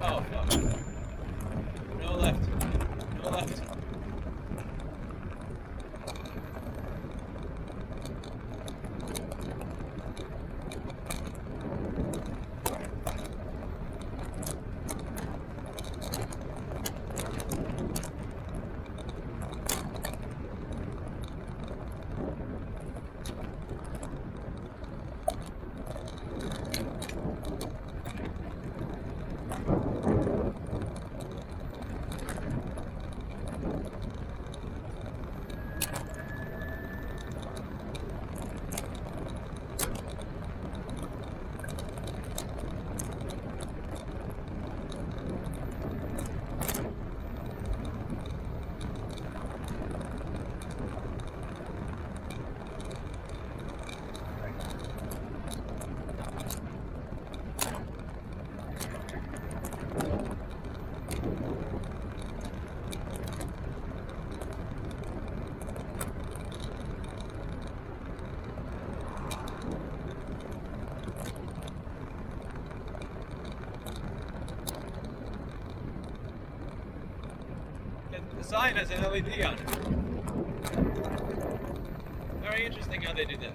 Oh, fuck. No left. No left. The sign has an LED on it. Very interesting how they do that.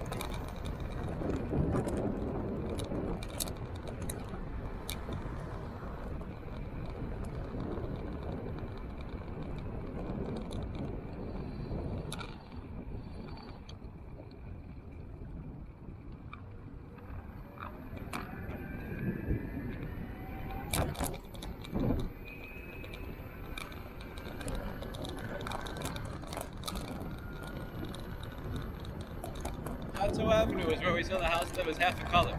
Alto Avenue is where we saw the house that was half the color.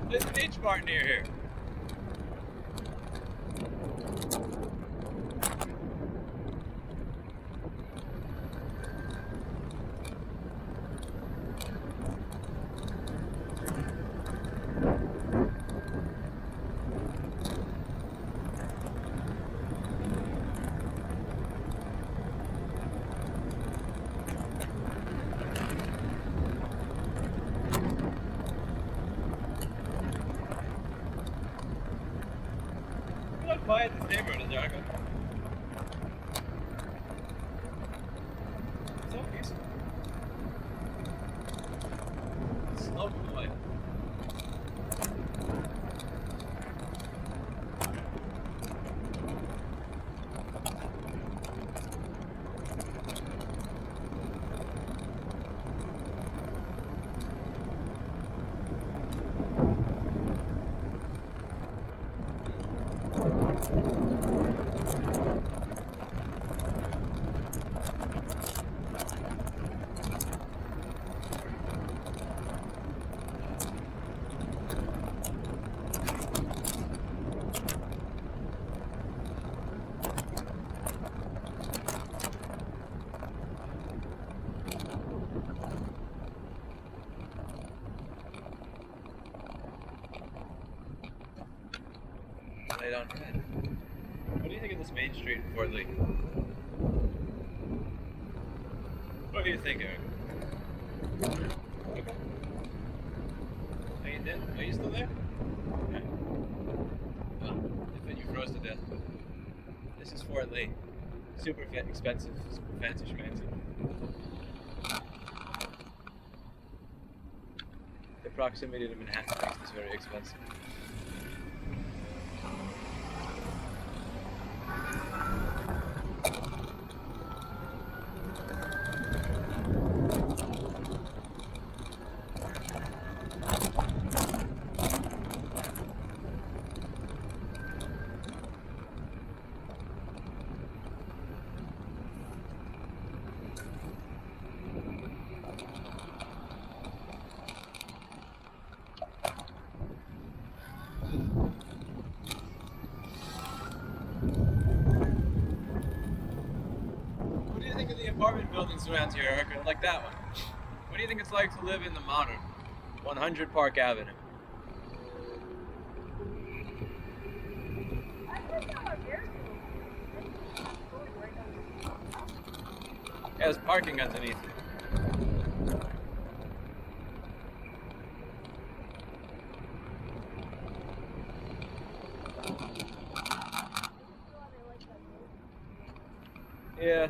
There's a beach bar near here. Quiet this neighborhood is, Jericho. It's so peaceful. Slow quiet. Lay down your head. What do you think of this main street in Fort Lee? What do you think, Eric? Okay. Are you dead? Are you still there? Okay. Well, I thought you froze to death. This is Fort Lee. Super expensive, super fancy schmancy. The proximity to Manhattan makes this very expensive. What do you think of the apartment buildings around here, Erica? Like that one? What do you think it's like to live in the modern 100 Park Avenue? Yeah, there's parking underneath it. Yeah.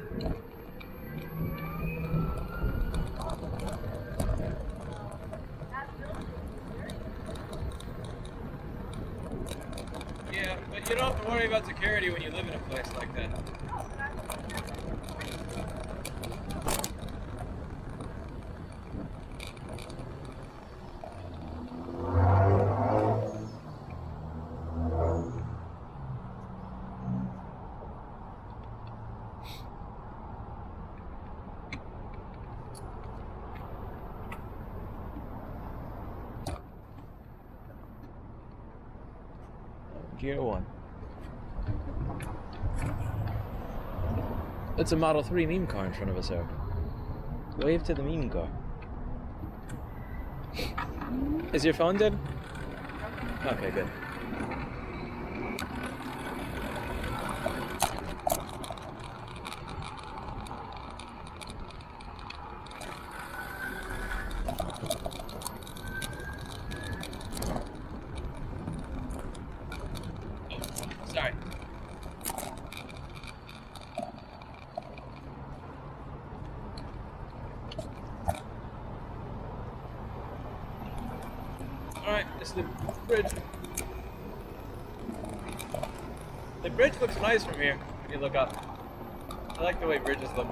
Yeah, but you don't have to worry about security when you live in a place like that. Gear 1. It's a Model 3 meme car in front of us, Eric. Wave to the meme car. Is your phone dead? Okay, good. Sorry. Alright, this is the bridge. The bridge looks nice from here when you look up. I like the way bridges look.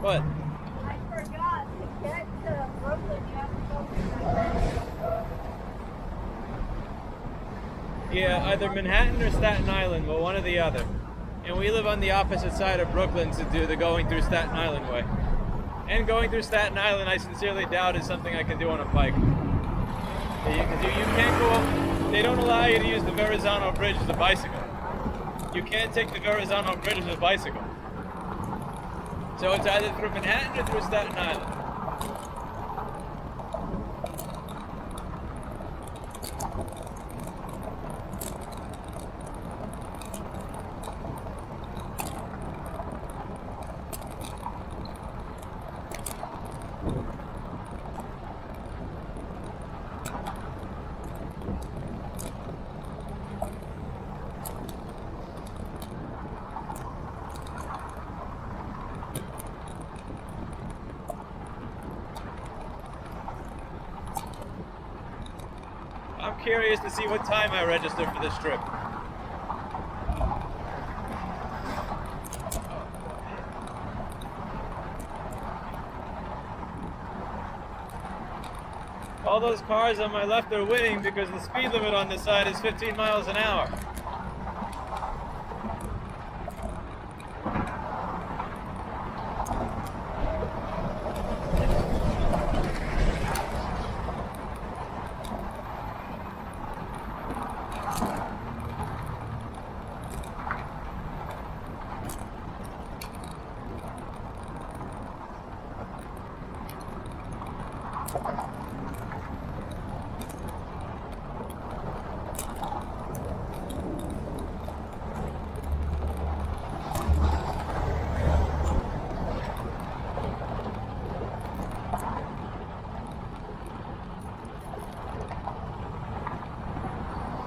What? I forgot to get to Brooklyn. You have to go through Yeah, either Manhattan or Staten Island, but one or the other. And we live on the opposite side of Brooklyn to do the going through Staten Island way. And going through Staten Island, I sincerely doubt is something I can do on a bike. You can't go, they don't allow you to use the Verrazano Bridge as a bicycle. You can't take the Verrazano Bridge as a bicycle. So it's either through Manhattan or through Staten Island. I'm curious to see what time I register for this trip. All those cars on my left are winning because the speed limit on this side is 15 miles an hour.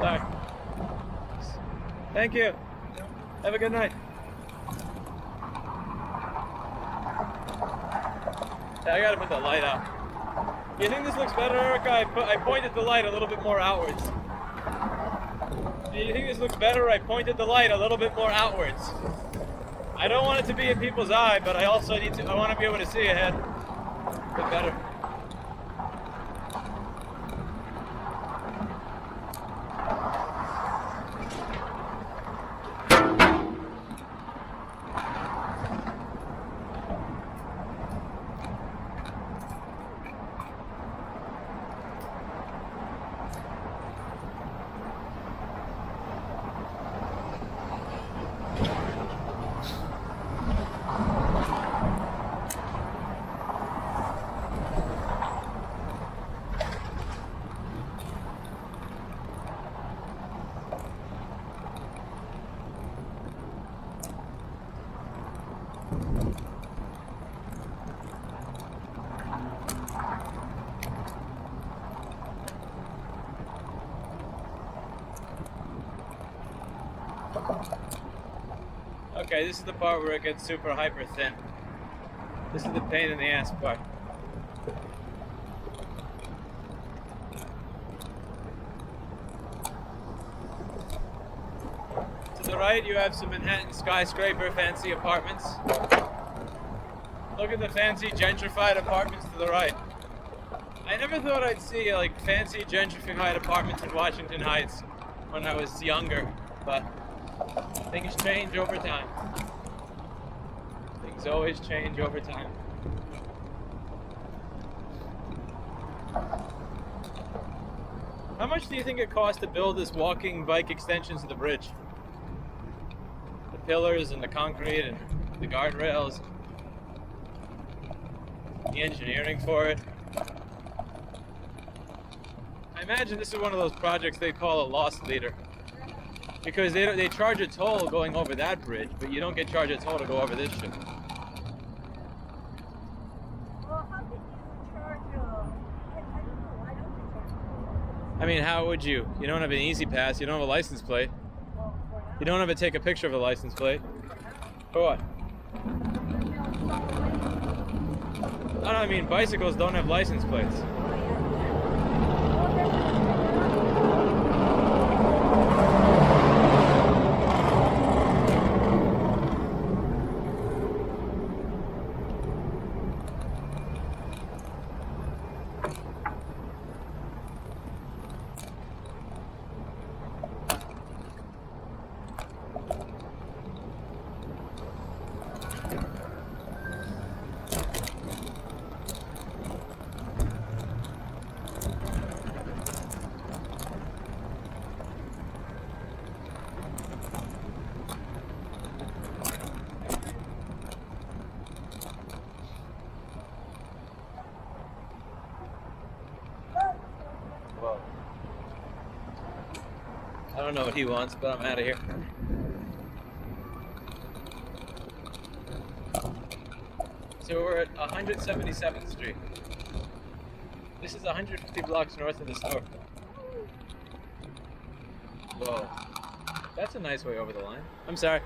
Sorry. Thank you. Have a good night. I gotta put the light out. You think this looks better, Erica? I pointed the light a little bit more outwards. Do you think this looks better? I pointed the light a little bit more outwards. I don't want it to be in people's eye, but I also I want to be able to see ahead a bit better. Okay, this is the part where it gets super hyper thin. This is the pain in the ass part. To the right, you have some Manhattan skyscraper fancy apartments. Look at the fancy gentrified apartments to the right. I never thought I'd see like fancy gentrified apartments in Washington Heights when I was younger, but things change over time. Things always change over time. How much do you think it cost to build this walking bike extension to the bridge? The pillars and the concrete and the guardrails, the engineering for it. I imagine this is one of those projects they call a loss leader. Because they charge a toll going over that bridge, but you don't get charged a toll to go over this shit. Well, how could you charge I don't know. I don't think I mean, how would you? You don't have an easy pass, you don't have a license plate. well, for now. You don't have to take a picture of the license plate. For what? No, I mean, bicycles don't have license plates. I don't know what he wants, but I'm out of here. So we're at 177th Street. This is 150 blocks north of the store. Whoa. That's a nice way over the line. I'm sorry.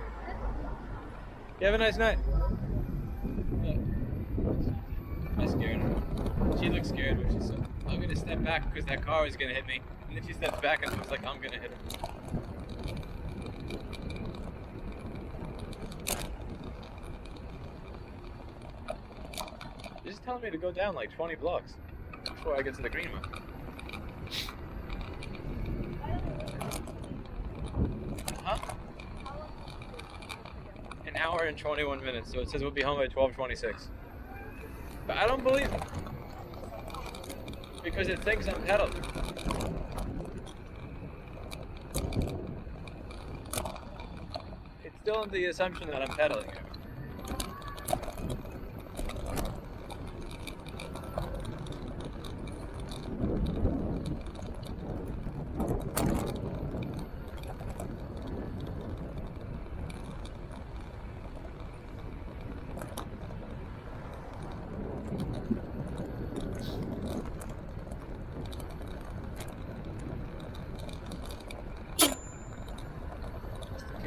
You have a nice night. Yeah. I scared her. She looked scared when she said, I'm gonna step back because that car is gonna hit me. And then she steps back and it looks like I'm gonna hit her. You're just telling me to go down like 20 blocks before I get to the Greenway. Huh? An hour and 21 minutes, so it says we'll be home by 12:26. But I don't believe it. Because it thinks I'm pedaling. It's still in the assumption that I'm pedaling.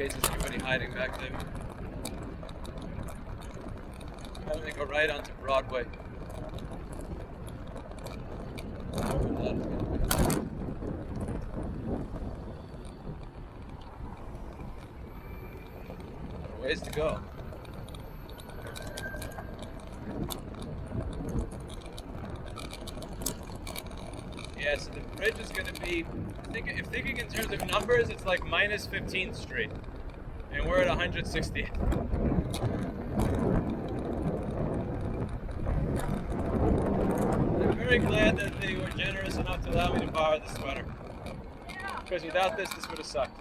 case there's anybody hiding back there. I'm gonna go right onto Broadway. Ways to go. Yeah, so the bridge is going to be, if thinking in terms of numbers, it's like minus 15th Street. And we're at 160th. I'm very glad that they were generous enough to allow me to borrow the sweater. Yeah. Because without this would have sucked.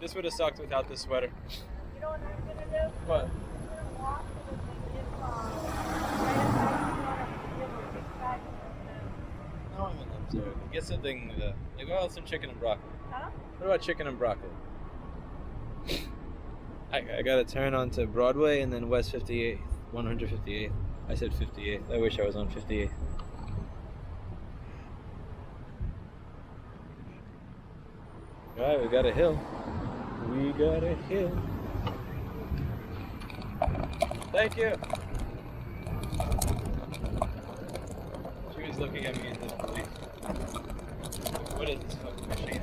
This would have sucked without this sweater. You know what I'm gonna do? What? I'm gonna walk to the big right outside the No, I'm in observe. Get something, like, some chicken and broccoli. Huh? What about chicken and broccoli? I gotta turn onto Broadway and then West 58th, 158th. I said 58th. I wish I was on 58th. Alright, we got a hill. We got a hill. Thank you. She was looking at me in disbelief. What is this fucking machine?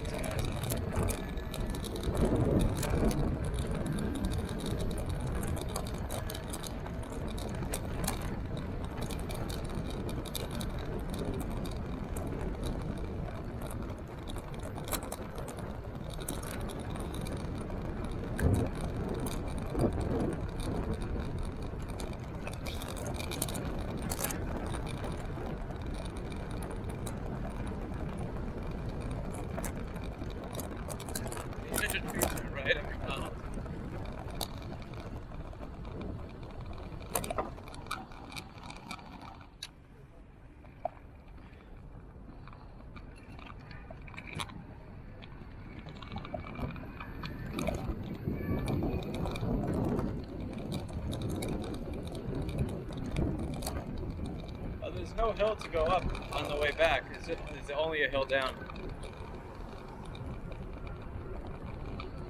Right, there's no hill to go up on the way back. Is there only a hill down?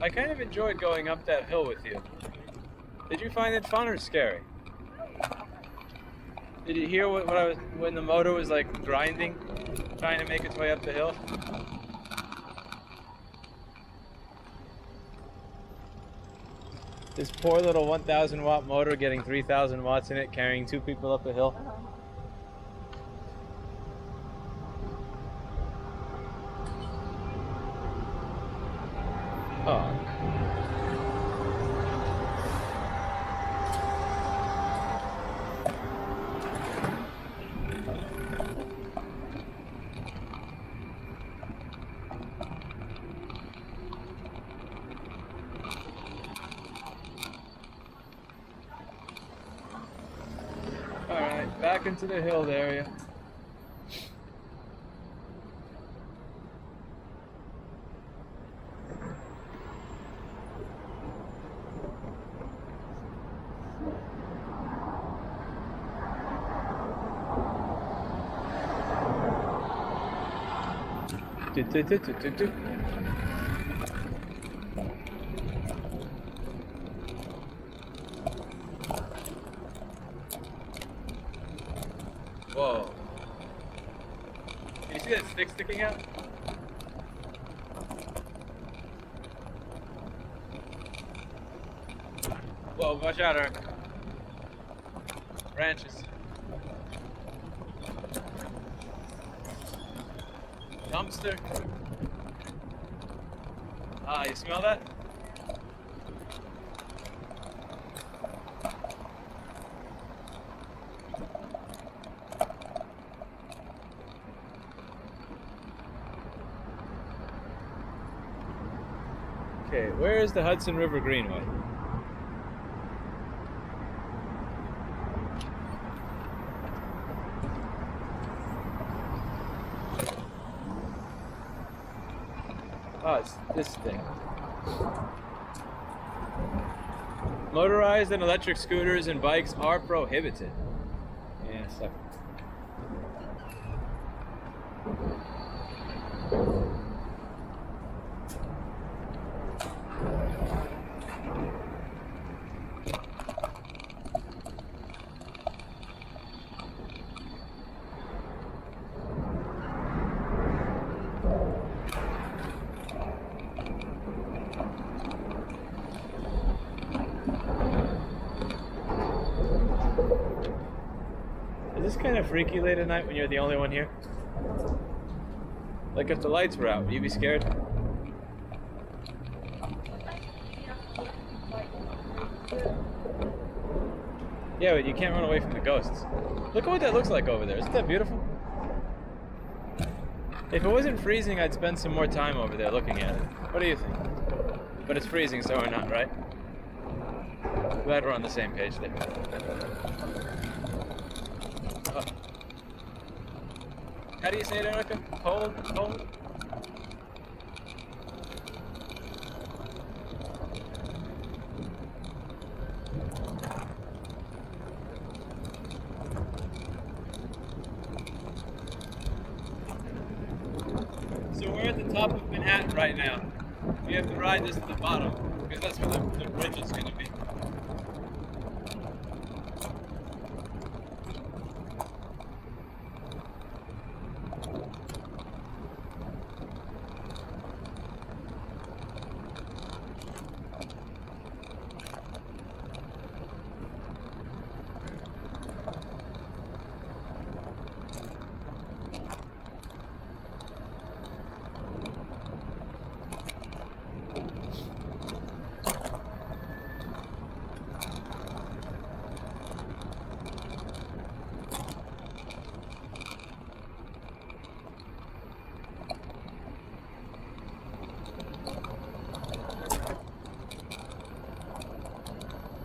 I kind of enjoyed going up that hill with you. Did you find it fun or scary? Did you hear what I was when the motor was like grinding, trying to make its way up the hill? This poor little 1,000 watt motor getting 3,000 watts in it, carrying 2 people up a hill. Oh. All right, back into the hill area. Whoa. Can you see that stick sticking out? Whoa, watch out, Eric. Branches. Dumpster. Ah, you smell that? Okay, where is the Hudson River Greenway? Oh, it's this thing. Motorized and electric scooters and bikes are prohibited. Yeah, suck. this kind of freaky late at night when you're the only one here? Like if the lights were out, would you be scared? Yeah, but you can't run away from the ghosts. Look at what that looks like over there. Isn't that beautiful? If it wasn't freezing, I'd spend some more time over there looking at it. What do you think? But it's freezing, so we're not, right? Glad we're on the same page there. Oh. How do you say it, Erica? Cold? Cold? So we're at the top of Manhattan right now. We have to ride this to the bottom, because that's where the bridge is going to be.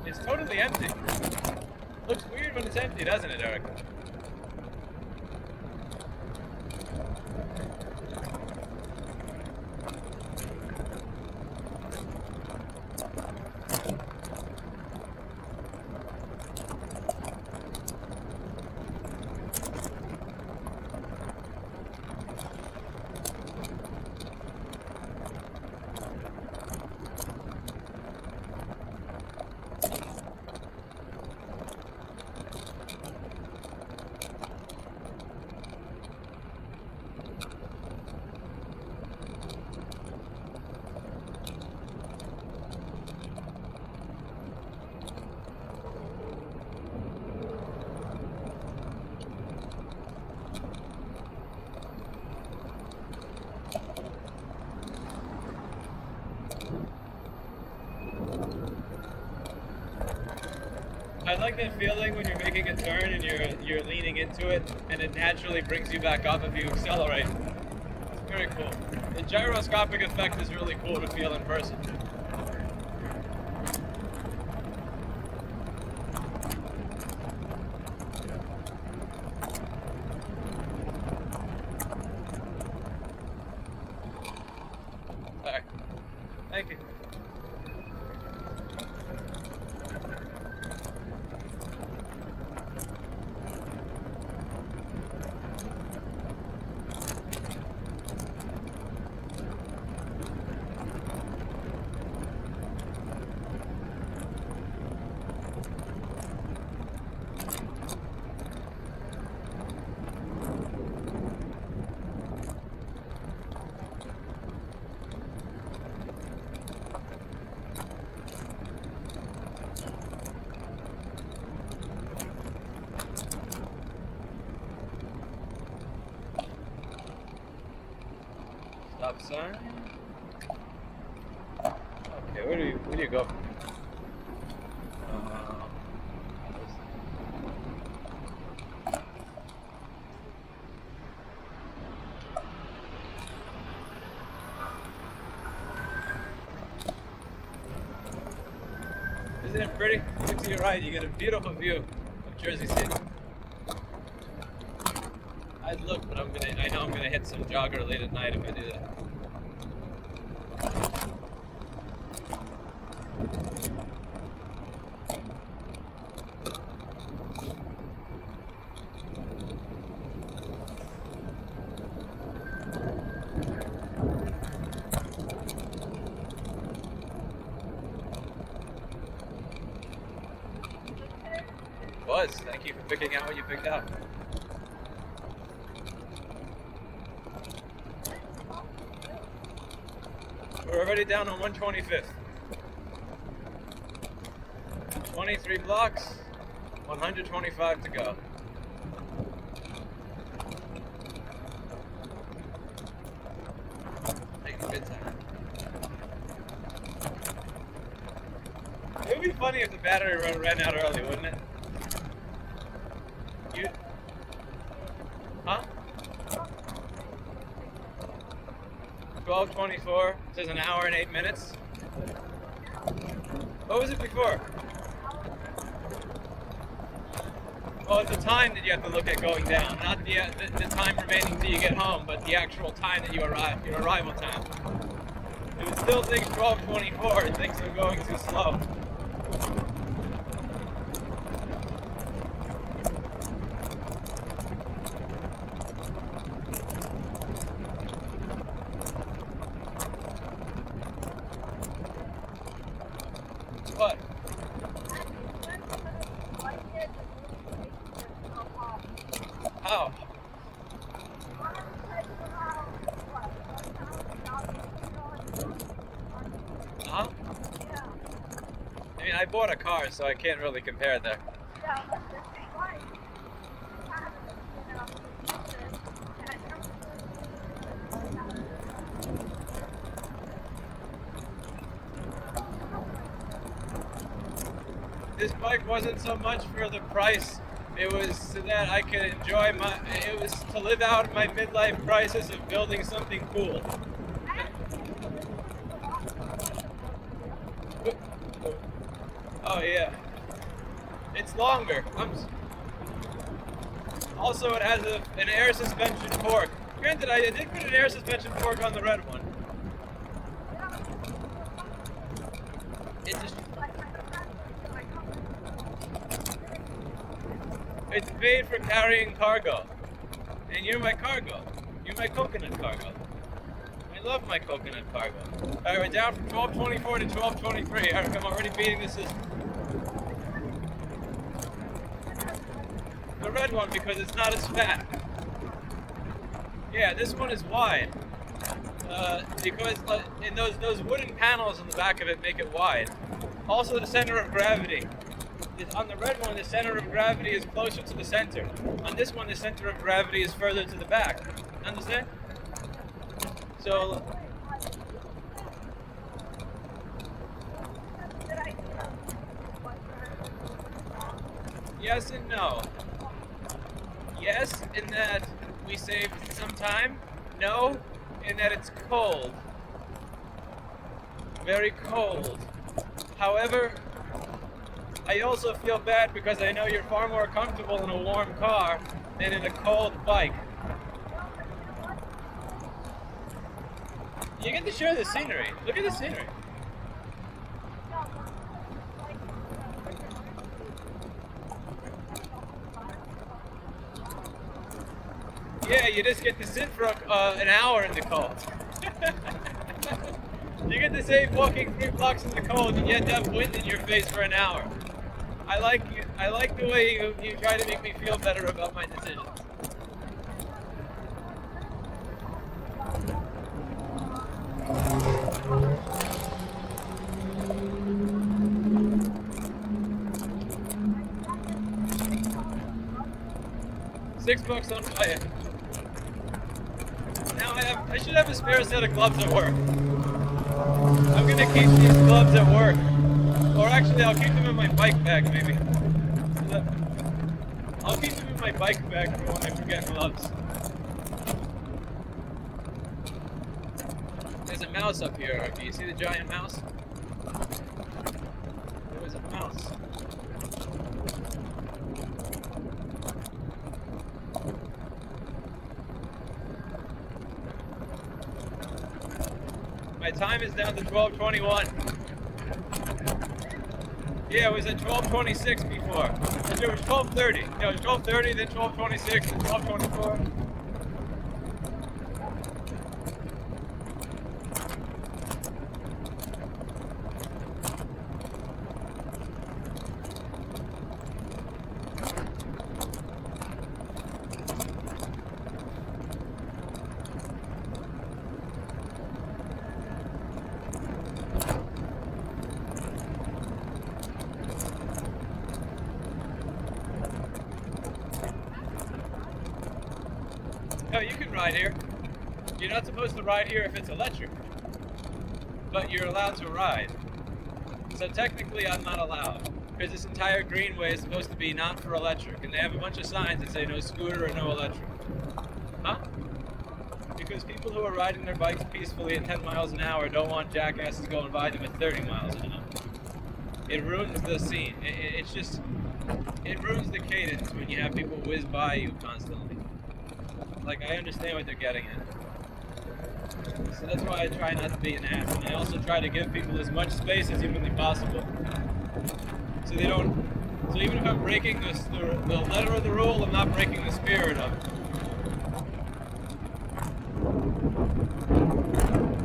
It's totally empty. Looks weird when it's empty, doesn't it, Eric? I like that feeling when you're making a turn and you're leaning into it, and it naturally brings you back up if you accelerate. It's very cool. The gyroscopic effect is really cool to feel in person. Alright. Thank you. Stop sign. Okay, where do you go from here? Isn't it pretty? Look to your right, you get a beautiful view of Jersey City. I'd look, but I know I'm gonna hit some jogger late at night if I do that. Thank you for picking out what you picked out. We're already down on 125th. 23 blocks, 125 to go. would be funny if the battery ran out early, wouldn't it? You, huh? 12:24 says an hour and 8 minutes. What was it before? Oh, it's the time that you have to look at going down, not the time remaining till you get home, but the actual time that you arrive, your arrival time. If it still thinks 12:24, it thinks I'm going too slow. What? How? Huh? I mean, I bought a car, so I can't really compare there. This bike wasn't so much for the price. It was so that I could enjoy it was to live out my midlife crisis of building something cool. Oh yeah. It's longer. Also, it has an air suspension fork. Granted, I did put an air suspension fork on the red one. It's made for carrying cargo. And you're my cargo. You're my coconut cargo. I love my coconut cargo. Alright, we're down from 12:24 to 12:23. Alright, I'm already beating the system. The red one because it's not as fat. Yeah, this one is wide. Because in those wooden panels on the back of it make it wide. Also, the center of gravity. On the red one, the center of gravity is closer to the center. On this one, the center of gravity is further to the back. Understand? So, yes and no. Yes, in that we saved some time. No, in that it's cold. Very cold. However, I also feel bad because I know you're far more comfortable in a warm car than in a cold bike. You get to share the scenery. Look at the scenery. Yeah, you just get to sit for an hour in the cold. You get to save walking 3 blocks in the cold and yet have wind in your face for an hour. I like the way you try to make me feel better about my decisions. $6 on fire. Now I should have a spare set of gloves at work. I'm gonna keep these gloves at work. Or actually, I'll keep them in my bike bag, maybe. I'll keep them in my bike bag for when I forget gloves. There's a mouse up here. Do you see the giant mouse? There was a mouse. My time is down to 12:21. Yeah, it was at 12:26 before. It was 12:30. No, it was 12:30, then 12:26, then 12:24. No, you can ride here. You're not supposed to ride here if it's electric, but you're allowed to ride. So technically I'm not allowed, because this entire Greenway is supposed to be not for electric, and they have a bunch of signs that say no scooter or no electric. Huh? Because people who are riding their bikes peacefully at 10 miles an hour don't want jackasses going by them at 30 miles an hour. It ruins the scene. It's just, it ruins the cadence when you have people whiz by you constantly. Like, I understand what they're getting at. So that's why I try not to be an ass. And I also try to give people as much space as humanly possible. So they don't, so even if I'm breaking the letter of the rule, I'm not breaking the spirit of it.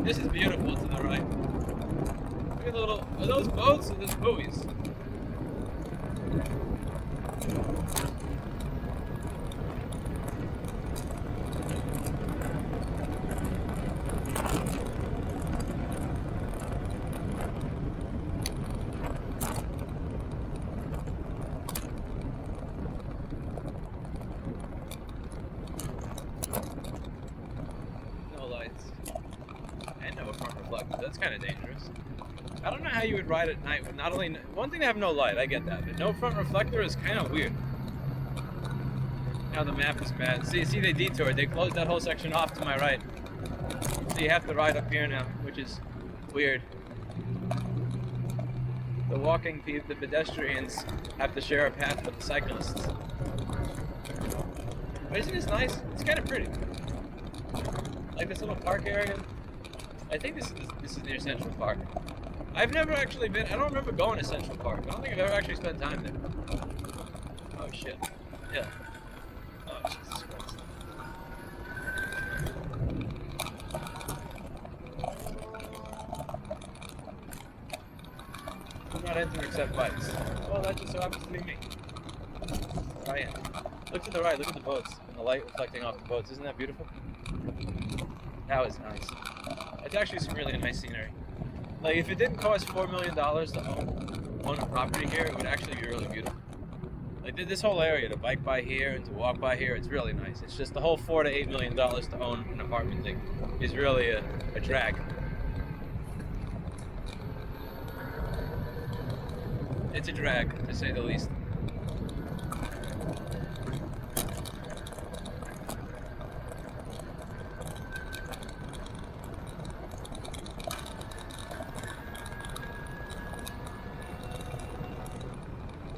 This is beautiful to the right. Look at the little, are those boats or those buoys? No lights. And no front reflector. That's kind of dangerous. I don't know how you would ride at night with not only one thing to have no light, I get that, but no front reflector is kind of weird. Now the map is bad. See, they detoured. They closed that whole section off to my right. So you have to ride up here now, which is weird. The pedestrians have to share a path with the cyclists. But isn't this nice? It's kind of pretty. Like this little park area. I think this is near Central Park. I've never actually been. I don't remember going to Central Park. I don't think I've ever actually spent time there. Oh shit. Yeah. Oh Jesus Christ. I'm not into except bikes. Well, that just so happens to be me. I am. Look to the right. Look at the boats and the light reflecting off the boats. Isn't that beautiful? That was nice. It's actually some really nice scenery. Like, if it didn't cost $4 million to own a property here, it would actually be really beautiful. Like, this whole area, to bike by here and to walk by here, it's really nice. It's just the whole $4 to $8 million to own an apartment thing is really a drag. It's a drag, to say the least.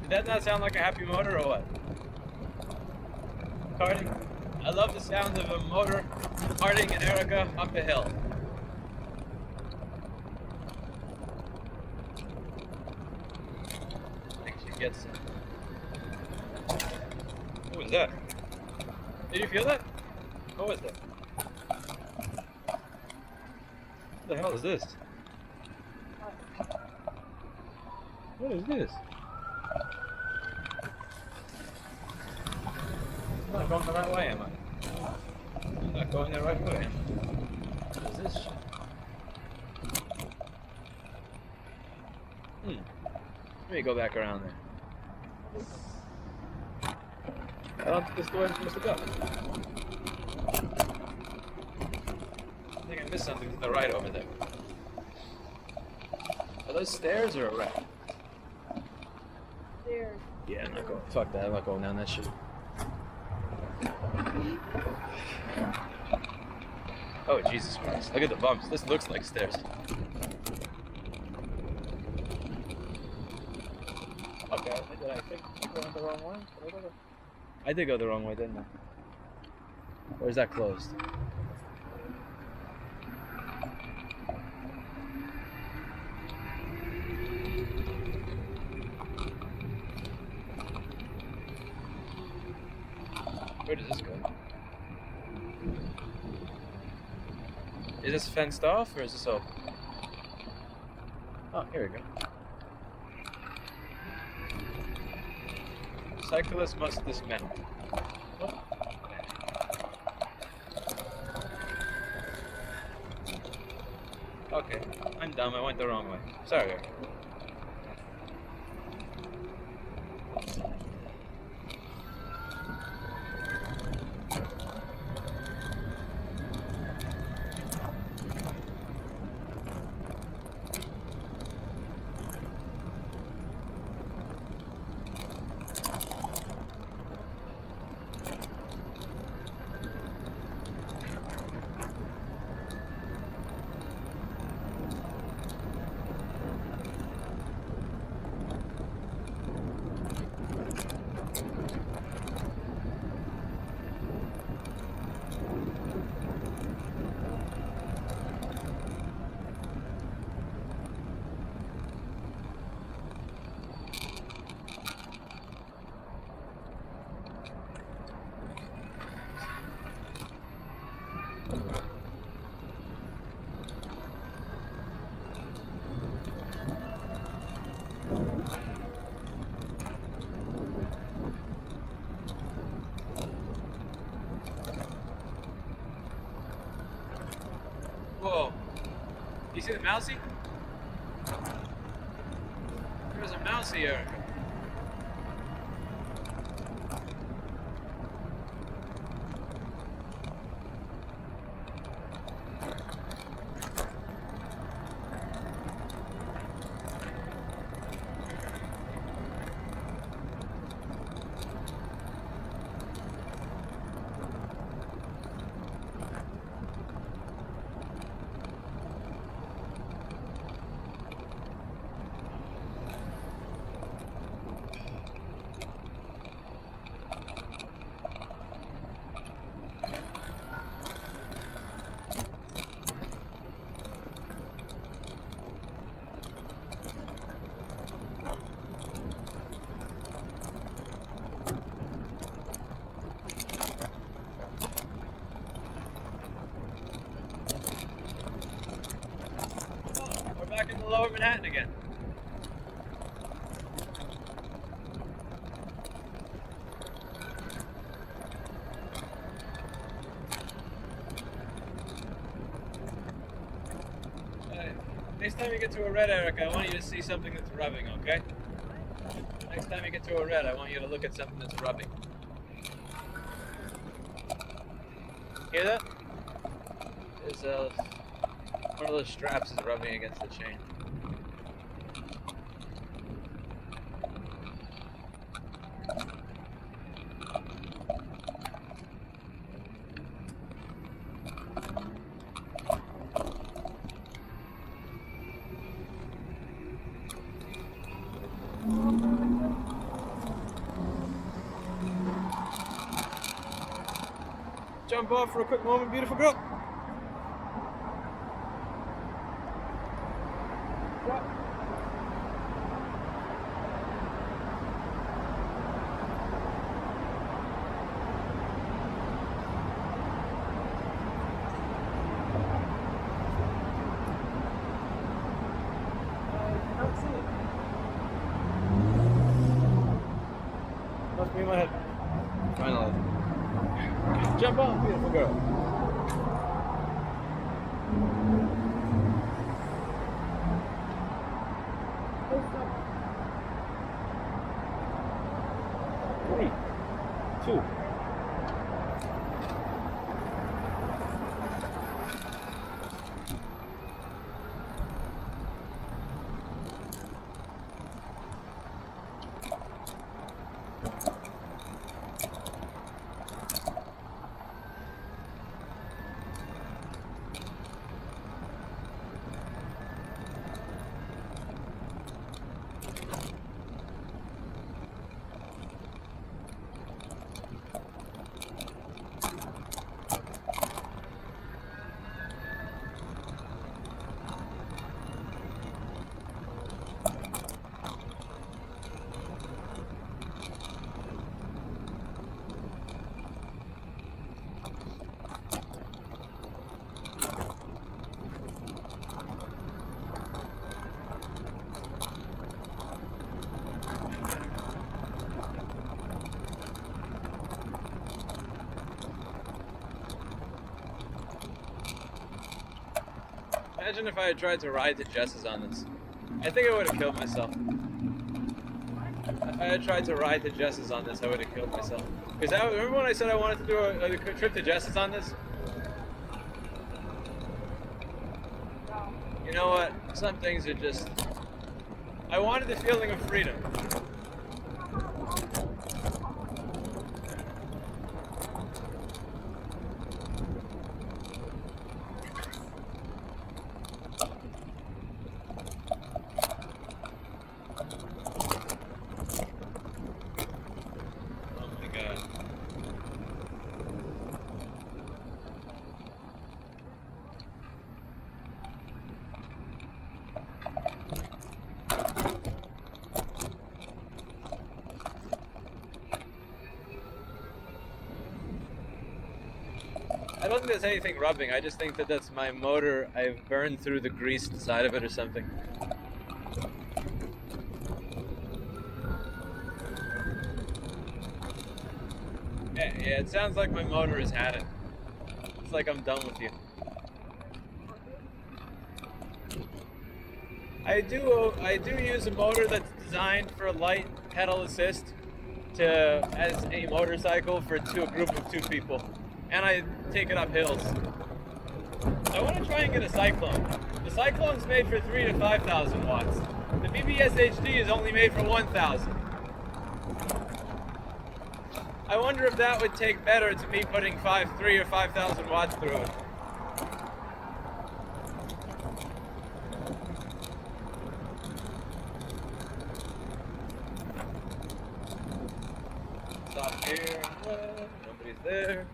Did that not sound like a happy motor or what? Karting. I love the sound of a motor karting and Erica up a hill. I think she gets it. What was that? Did you feel that? What was that? What the hell is this? What is this? I'm not going the right way, am I? I'm not going the right way. What is this shit? Let me go back around there. I don't think this is the way I'm supposed to go. I think I missed something to the right over there. Are those stairs or a ramp? Stairs. Yeah, I'm not going. Fuck that. I'm not going down that shit. Oh, Jesus Christ. Look at the bumps. This looks like stairs. Okay, did I think I went the wrong way? I did go the wrong way, didn't I? Or is that closed? Where does this go? Is this fenced off or is this open? Oh, here we go. Cyclists must dismount. What? Okay, I'm dumb. I went the wrong way. Sorry. see the mousey? There's a mousey, Erica. Back in the lower Manhattan again. Next time you get to a red, Erica, I want you to see something that's rubbing, okay? Next time you get to a red, I want you to look at something that's rubbing. Hear that? There's one of those straps is rubbing against the chain. Jump off for a quick moment, beautiful girl. Must be in my head. Finally. Jump on, beautiful girl. Three, two. Imagine if I had tried to ride to Jess's on this. I think I would have killed myself. If I had tried to ride to Jess's on this, I would have killed myself. Because remember when I said I wanted to do a trip to Jess's on this? You know what? Some things are just... I wanted the feeling of freedom. I don't think there's anything rubbing. I just think that that's my motor. I've burned through the greased side of it or something. Yeah, it sounds like my motor has had it. It's like I'm done with you. I do use a motor that's designed for light pedal assist as a motorcycle to a group of 2 people, and I take it up hills. I want to try and get a Cyclone. The Cyclone's made for 3,000 to 5,000 watts. The BBSHD is only made for 1,000. I wonder if that would take better to me putting 3,000 or 5,000 watts through it. Stop here. Nobody's there.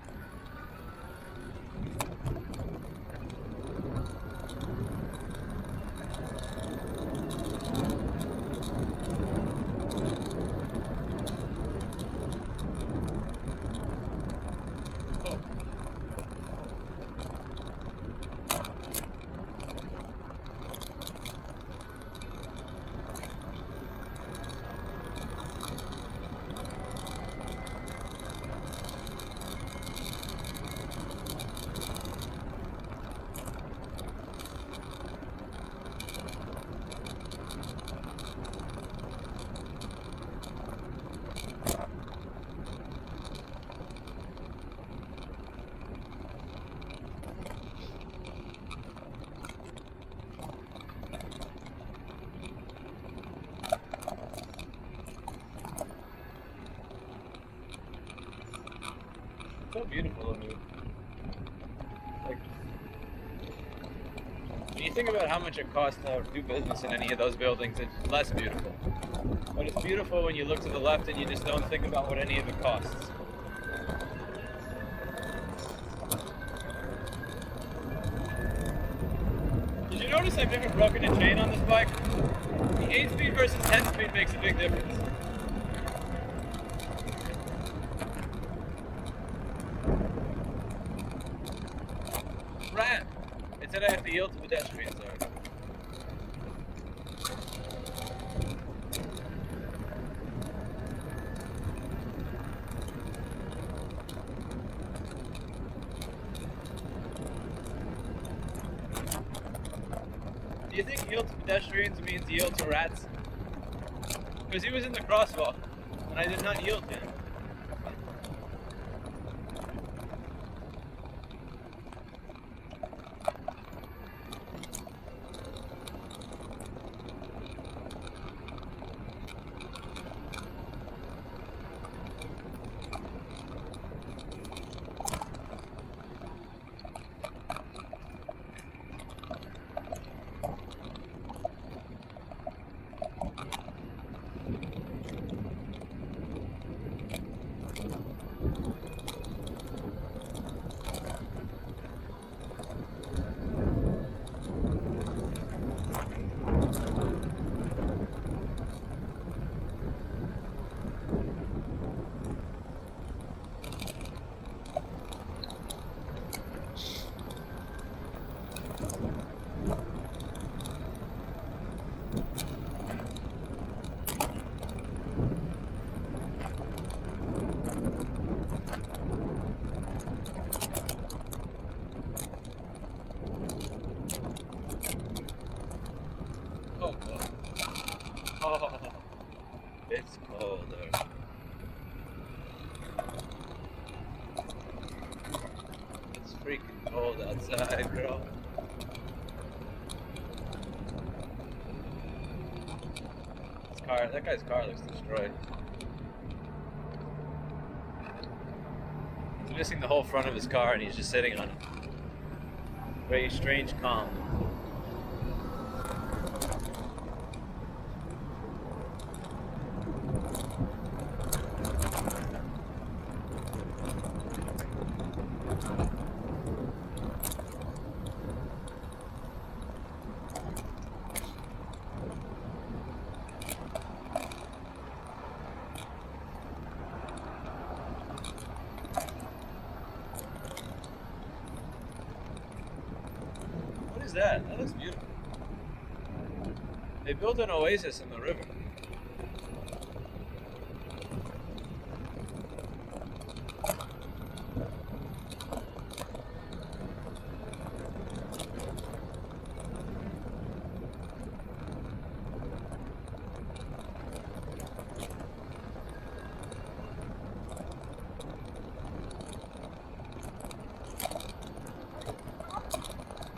So beautiful of you. Like, when you think about how much it costs to do business in any of those buildings, it's less beautiful. But it's beautiful when you look to the left and you just don't think about what any of it costs. Did you notice I've never broken a chain on this bike? The 8-speed versus 10-speed makes a big difference. Rat! It said I have to yield to pedestrians, sorry. Do you think yield to pedestrians means yield to rats? Because he was in the crosswalk, and I did not yield to him. Oh, it's colder. It's freaking cold outside, bro. That guy's car looks destroyed. He's missing the whole front of his car and he's just sitting on it. Very strange calm. That looks beautiful. They built an oasis in the river.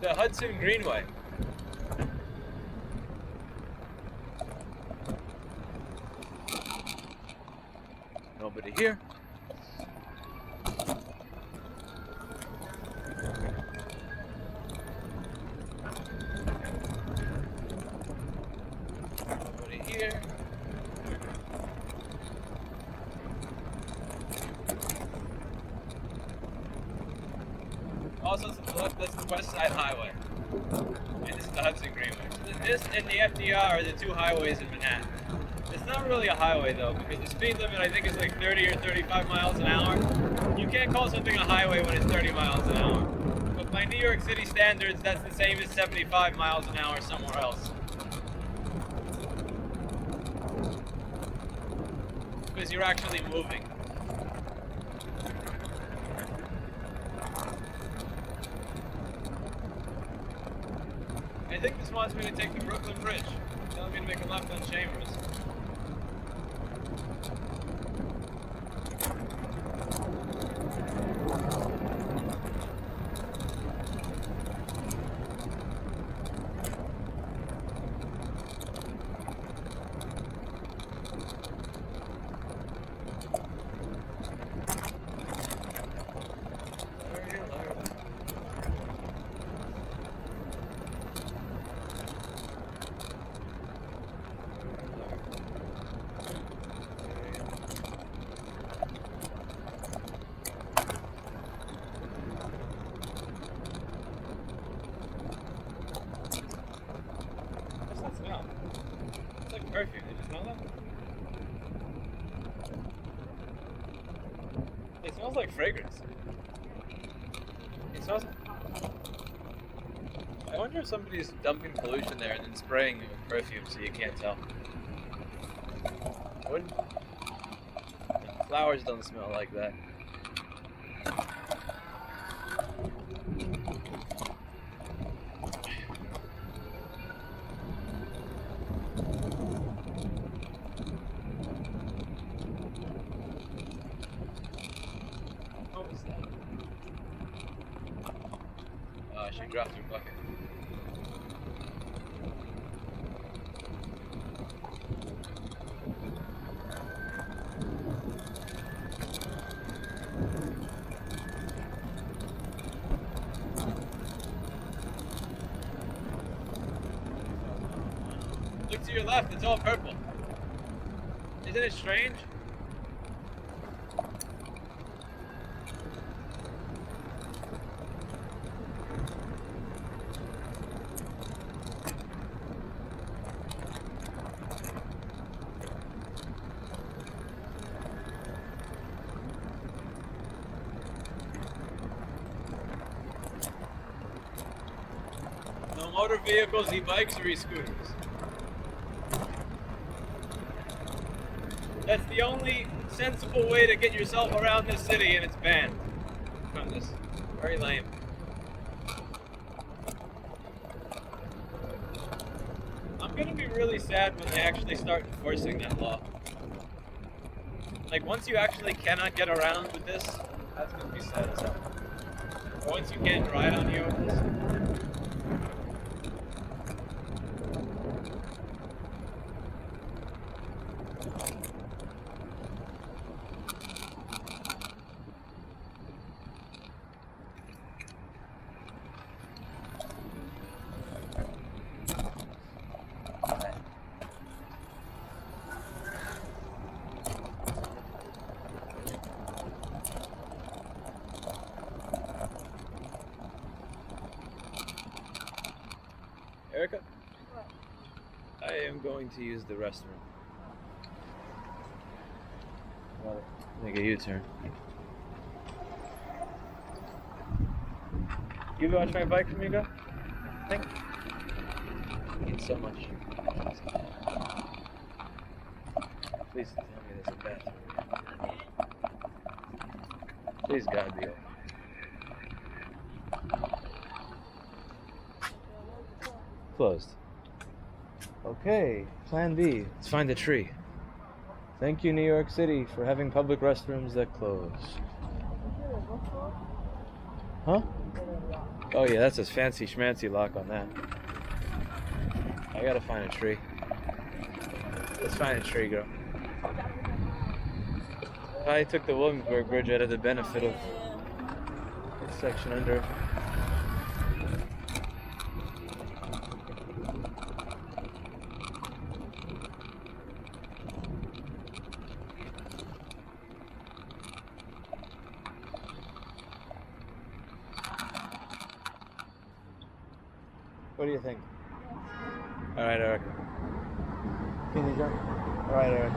the Hudson Greenway. Nobody here. Nobody here. Also, to the left, that's the West Side Highway. And this is the Hudson Greenway. So this and the FDR are the two highways in Manhattan. It's not really a highway though, because the speed limit I think is like 30 or 35 miles an hour. You can't call something a highway when it's 30 miles an hour. But by New York City standards, that's the same as 75 miles an hour somewhere else. Because you're actually moving. I think this wants me to take the Brooklyn Bridge. It's telling me to make a left on Chambers. Perfume, did you smell that? It smells like fragrance. It smells. I wonder if somebody's dumping pollution there and then spraying it with perfume so you can't tell. Wouldn't. Flowers don't smell like that. She dropped her bucket. Look to your left, it's all purple. Isn't it strange? No motor vehicles, e-bikes, or e-scooters. That's the only sensible way to get yourself around this city, and it's banned from this. Very lame. I'm gonna be really sad when they actually start enforcing that law. Like, once you actually cannot get around with this, that's gonna be sad as hell. Or once you can't ride on the oasis. Erica? What? I am going to use the restroom. Well, make a U-turn. You watch my bike for me, go? Thank you. Thank you so much. Please tell me there's a bathroom. Please, God, be open. Closed. Okay, plan B. Let's find a tree. Thank you, New York City, for having public restrooms that close. Huh? Oh yeah, that's a fancy schmancy lock on that. I gotta find a tree. Let's find a tree, girl. I took the Williamsburg Bridge out of the benefit of this section under it. What do you think? Alright, Eric. Can you jump? Alright, Eric.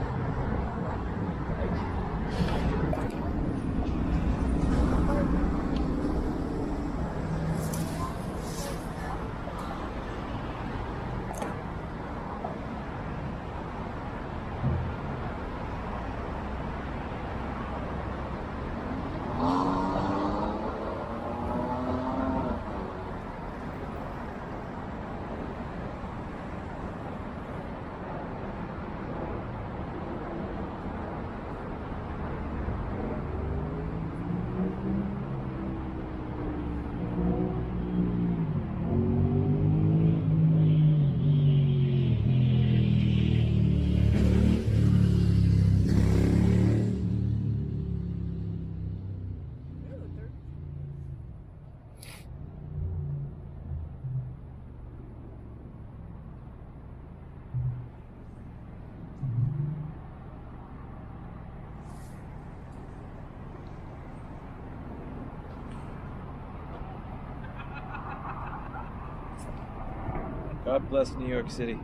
God bless New York City.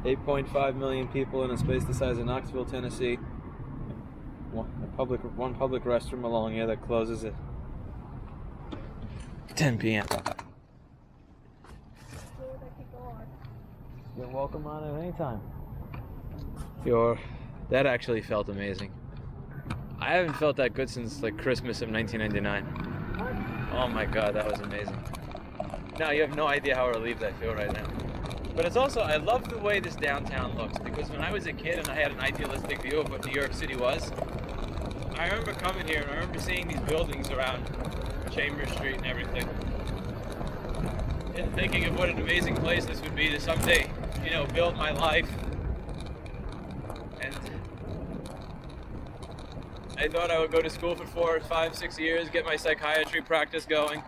8.5 million people in a space the size of Knoxville, Tennessee. One public restroom along here that closes at 10 p.m. You're welcome on at any time. That actually felt amazing. I haven't felt that good since like Christmas of 1999. Oh my God, that was amazing. Now you have no idea how relieved I feel right now. But it's also, I love the way this downtown looks, because when I was a kid and I had an idealistic view of what New York City was, I remember coming here and I remember seeing these buildings around Chambers Street and everything, and thinking of what an amazing place this would be to someday, you know, build my life. And I thought I would go to school for 4, 5, 6 years, get my psychiatry practice going.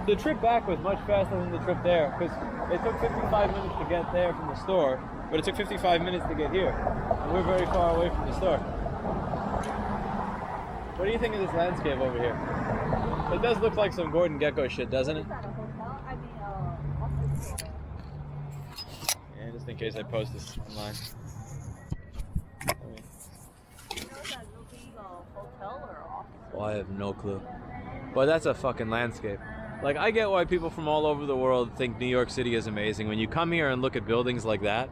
The trip back was much faster than the trip there, because it took 55 minutes to get there from the store, but it took 55 minutes to get here. And we're very far away from the store. What do you think of this landscape over here? It does look like some Gordon Gekko shit, doesn't it? Yeah, just in case I post this online. Well, I have no clue. But that's a fucking landscape. Like, I get why people from all over the world think New York City is amazing. When you come here and look at buildings like that,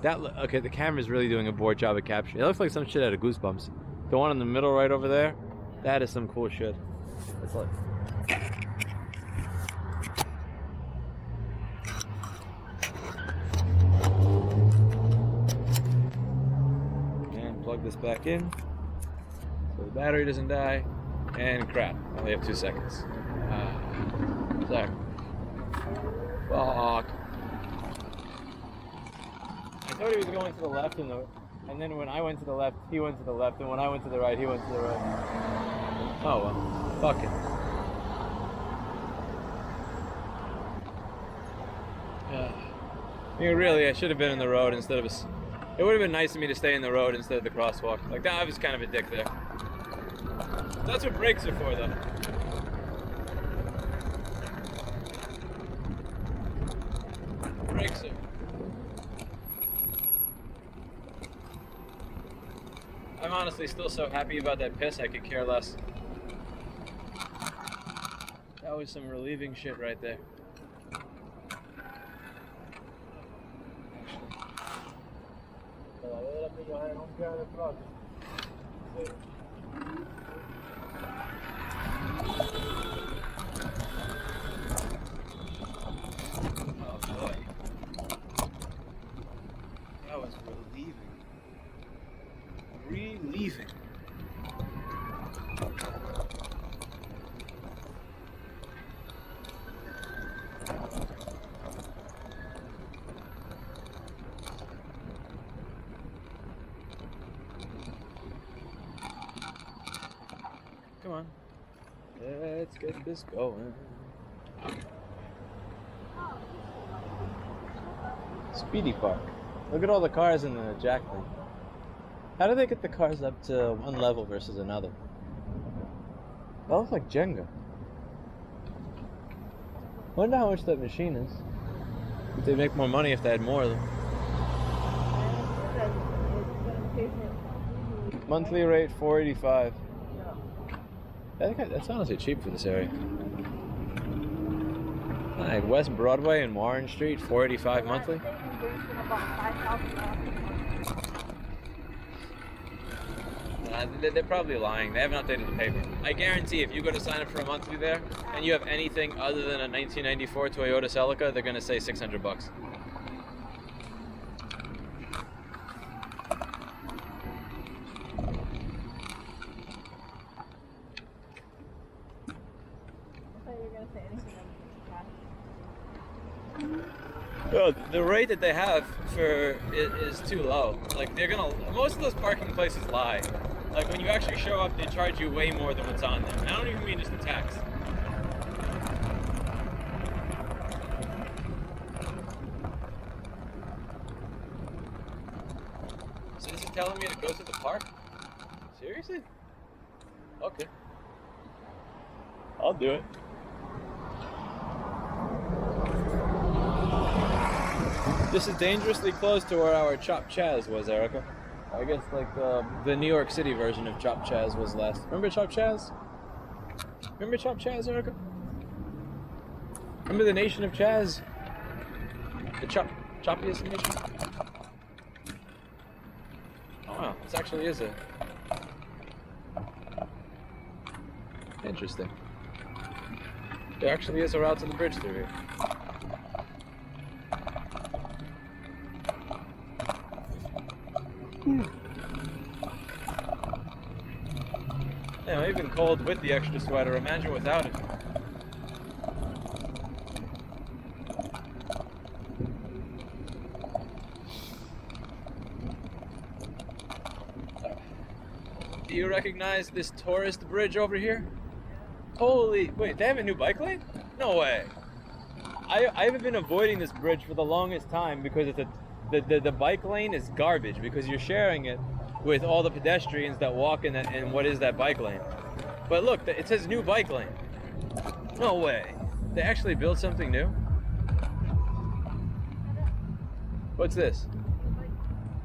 okay, the camera's really doing a poor job of capturing. It looks like some shit out of Goosebumps. The one in the middle right over there, that is some cool shit. It's like... And plug this back in so the battery doesn't die. And crap, I only have 2 seconds. Sorry. Fuck. I thought he was going to the left, and then when I went to the left, he went to the left, and when I went to the right, he went to the right. Oh well, fuck it. I mean, really, I should have been in the road instead of it would have been nice of me to stay in the road instead of the crosswalk. Like that, I was kind of a dick there. That's what brakes are for, though. Brakes are. I'm honestly still so happy about that piss, I could care less. That was some relieving shit right there. Let's get this going. Speedy Park. Look at all the cars in the jack lane. How do they get the cars up to one level versus another? That looks like Jenga. Wonder how much that machine is. If they make more money if they had more of them. Monthly rate $4.85. That's honestly cheap for this area. Like West Broadway and Warren Street, $4.85 monthly. They're probably lying. They haven't updated the paper. I guarantee if you go to sign up for a monthly there and you have anything other than a 1994 Toyota Celica, they're gonna say $600. Well, the rate that they have for it is too low. Like most of those parking places lie. Like when you actually show up, they charge you way more than what's on them. And I don't even mean just the tax. So this is telling me to go to the park? Seriously? Okay. I'll do it. This is dangerously close to where our Chop Chaz was, Erica. I guess like the New York City version of Chop Chaz was last. Remember Chop Chaz? Remember Chop Chaz, Erica? Remember the nation of Chaz? The choppiest nation? Oh wow, this actually is interesting. There actually is a route to the bridge through here. Yeah, even cold with the extra sweater. Imagine without it. Do you recognize this tourist bridge over here? Holy, wait, they have a new bike lane? No way. I've been avoiding this bridge for the longest time because it's the bike lane is garbage because you're sharing it with all the pedestrians that walk in what is that bike lane. But look, it says new bike lane. No way. They actually built something new? What's this?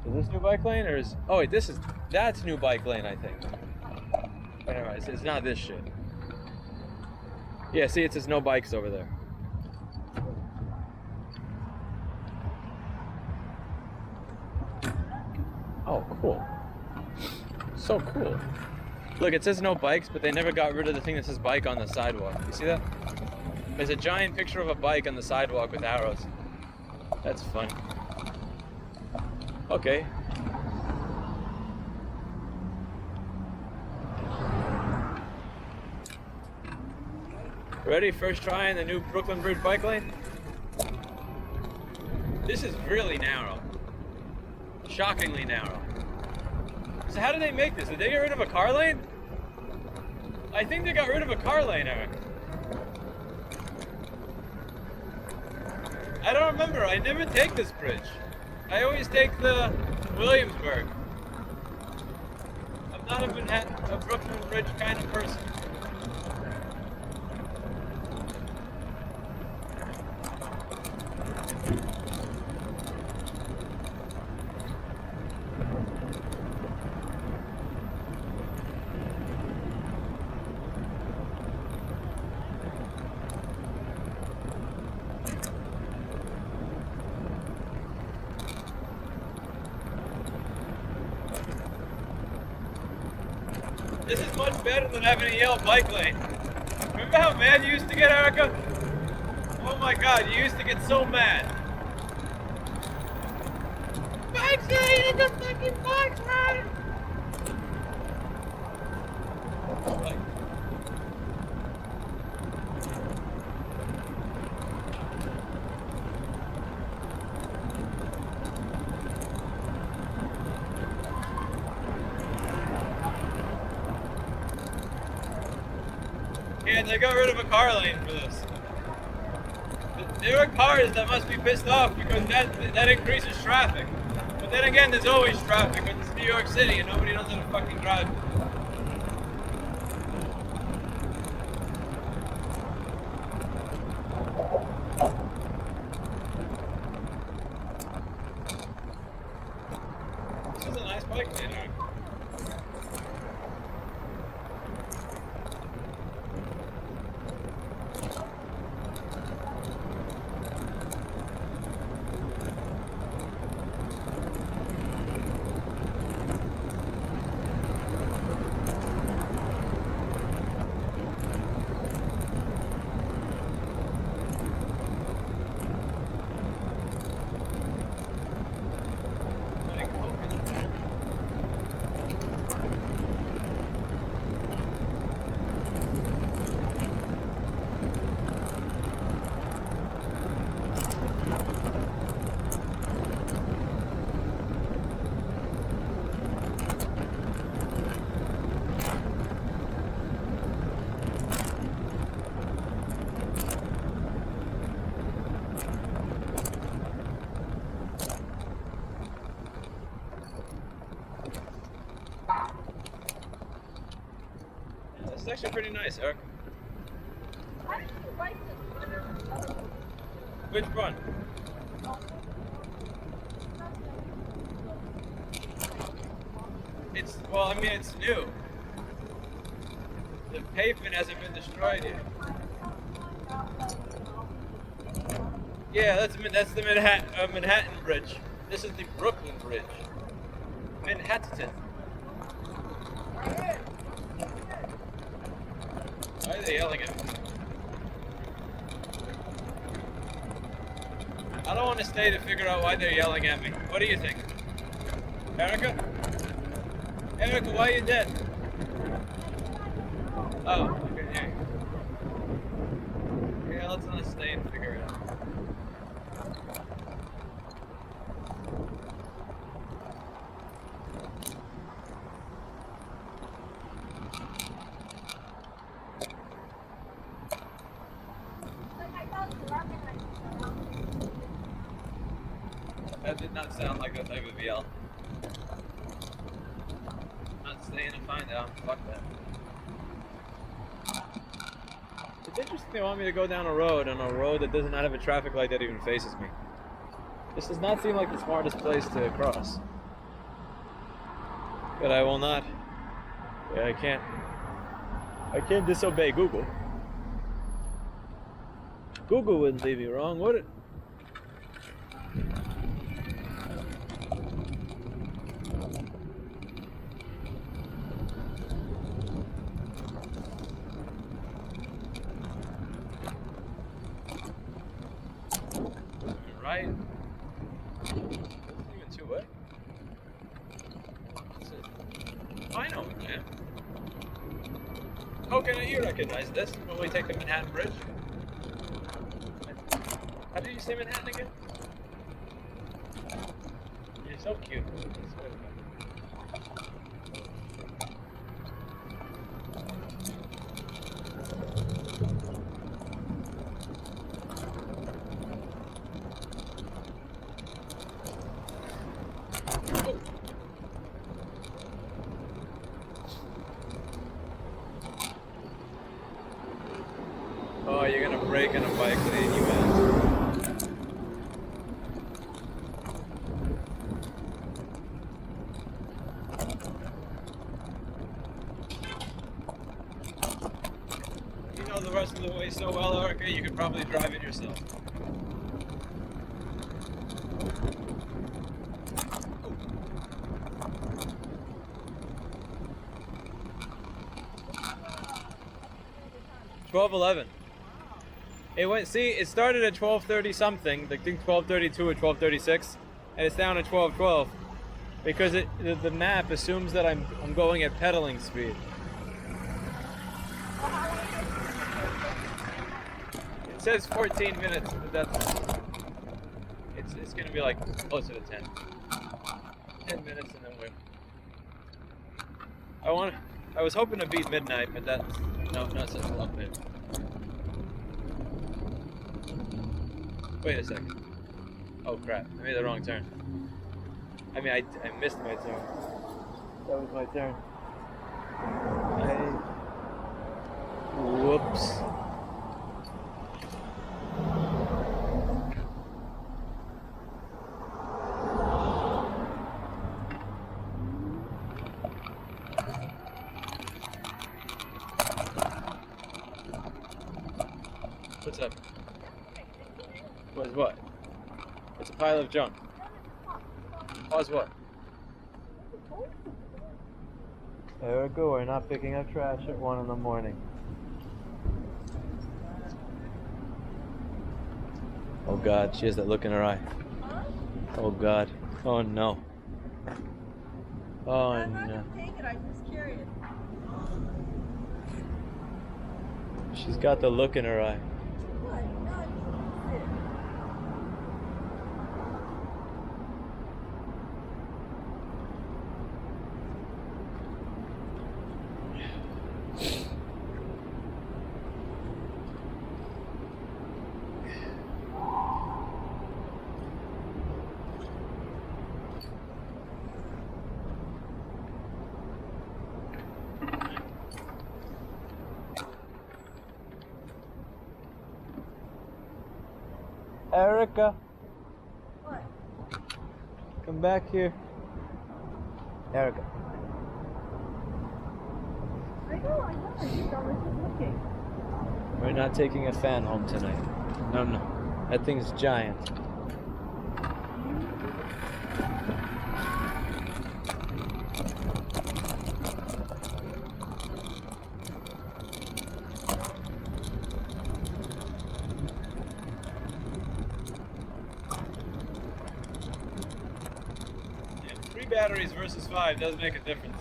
Is this new bike lane or is... Oh wait, that's new bike lane, I think. Anyway, it's not this shit. Yeah, see, it says no bikes over there. Oh, cool. So cool. Look, it says no bikes, but they never got rid of the thing that says bike on the sidewalk. You see that? There's a giant picture of a bike on the sidewalk with arrows. That's fun. Okay. Ready? First try in the new Brooklyn Bridge bike lane? This is really narrow. Shockingly narrow. So how did they make this? Did they get rid of a car lane? I think they got rid of a car lane, Eric. I don't remember. I never take this bridge. I always take the Williamsburg. I'm not a Brooklyn Bridge kind of person. This is much better than having a yellow bike lane. Remember how mad you used to get, Erica? Oh my god, you used to get so mad. Bikes lane, it's a fucking bikes lane! again, they got rid of a car lane for this. There are cars that must be pissed off because that increases traffic. But then again, there's always traffic because it's New York City and nobody knows how to fucking drive. This is a nice bike, man. It's actually pretty nice, Eric. How do you like this better? Which one? Well, I mean, it's new. The pavement hasn't been destroyed yet. Yeah, that's the Manhattan Bridge. This is the Brooklyn Bridge. Manhattan. Why are they yelling at me? I don't want to stay to figure out why they're yelling at me. What do you think? Erica? Erica, why are you dead? Oh, okay, yeah. Yeah, let's not stay and figure it out. That did not sound like that type of yell. Not staying to find out. Fuck that. It's interesting they want me to go down a road on a road that does not have a traffic light that even faces me. This does not seem like the smartest place to cross. But I will not. Yeah, I can't disobey Google. Google wouldn't leave me wrong, would it? Right? It's even too wet. What's it? I know it, man. Coconut, you recognize this when we take the Manhattan Bridge? How did you say Manhattan again? You're so cute. Oh, you're gonna brake on a bike lane, you ass. You know the rest of the way so well, Erica, you could probably drive it yourself. $12.11. It went. See, it started at 12:30 something. I think 12:32 or 12:36, and it's down to 12:12 because the map assumes that I'm going at pedaling speed. It says 14 minutes, but that's it's gonna be like closer to 10. 10 minutes, and then I want I was hoping to beat midnight, but that's not such a long bit. Wait a second. Oh crap, I made the wrong turn. I mean, I missed my turn. That was my turn. Whoops. What's up? What? It's a pile of junk. Pause what? Erica, we're not picking up trash at 1 in the morning. Oh God, she has that look in her eye. Oh God. Oh no. Oh I'm not no. gonna take it, I'm just curious. She's got the look in her eye. What? No, I'm just Erica, What? come back here. Erica. I know, I just looking. We're not taking a fan home tonight. No. That thing's giant. Yeah, 3 batteries versus 5 does make a difference.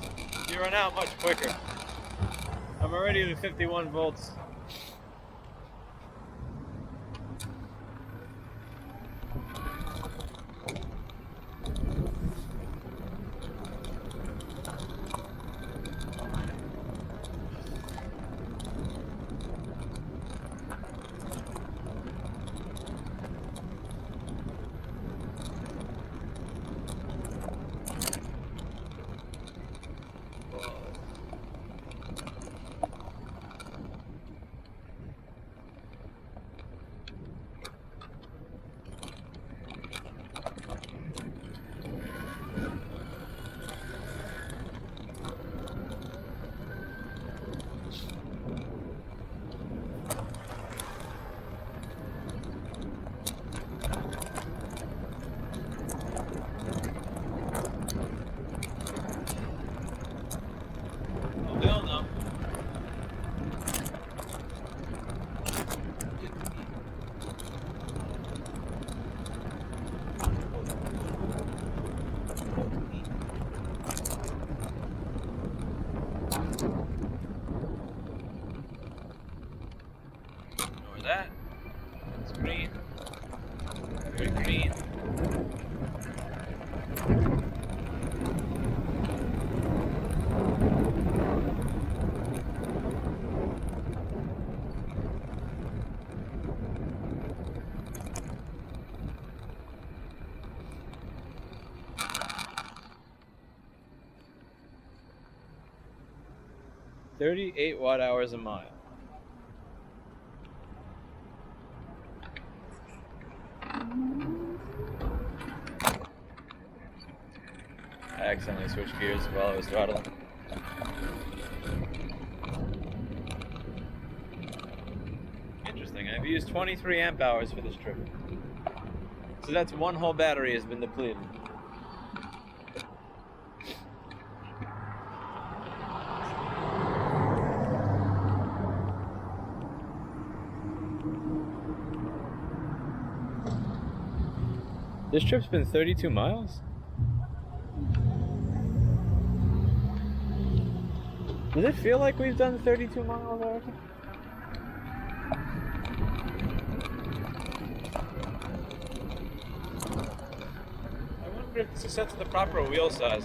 You run out much quicker. I'm already at 51 volts. Hell no. Ignore that. It's green. Very green. $38 watt-hours a mile. I accidentally switched gears while I was throttling. Interesting. I've used 23 amp hours for this trip. So that's 1 whole battery has been depleted. This trip's been 32 miles? Does it feel like we've done 32 miles already? I wonder if this is set to the proper wheel size.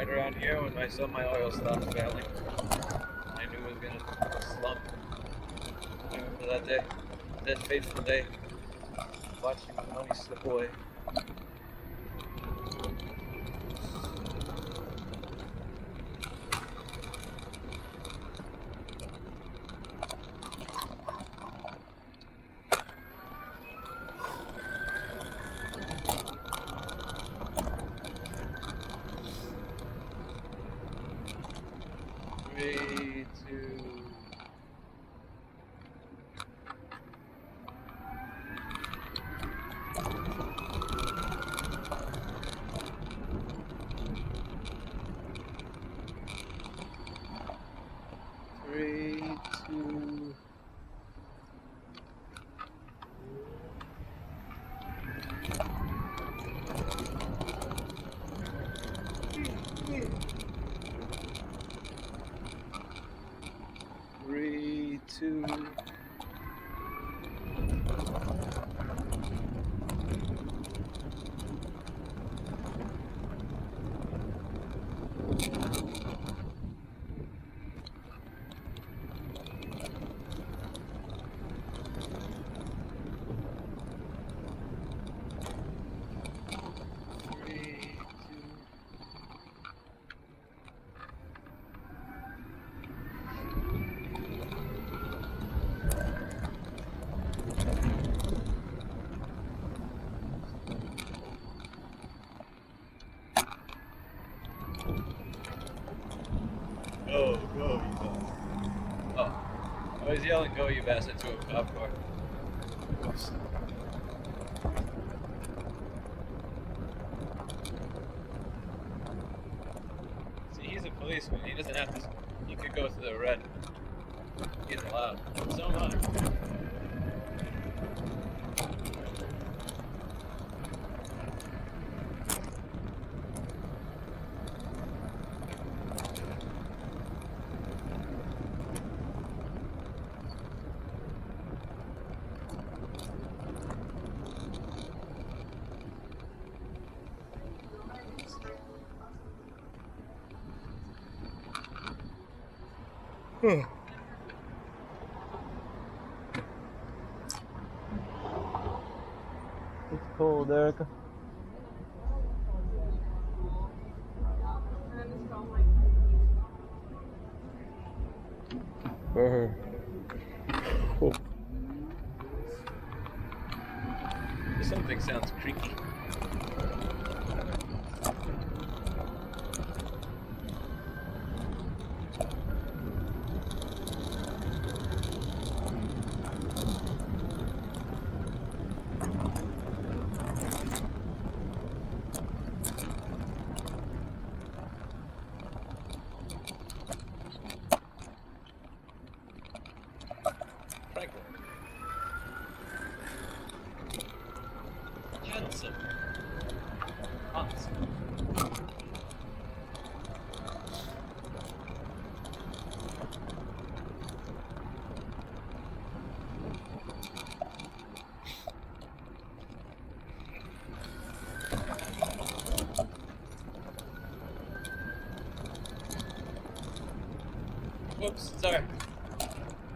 right around here when I saw my oil stopped failing. I knew it was gonna slump. I remember that day, that fateful day, watching the money slip away. Three, two. Three, two. Three, two. Go, you bastard. Oh, I was yelling, go, you bastard, to a cop car. Oops. See, he's a policeman. He doesn't have to. He could go through the red. He's allowed. So am I. It's cold, Erica. Oh. Something sounds creaky. Franklin. Handsome. Handsome. Whoops, sorry.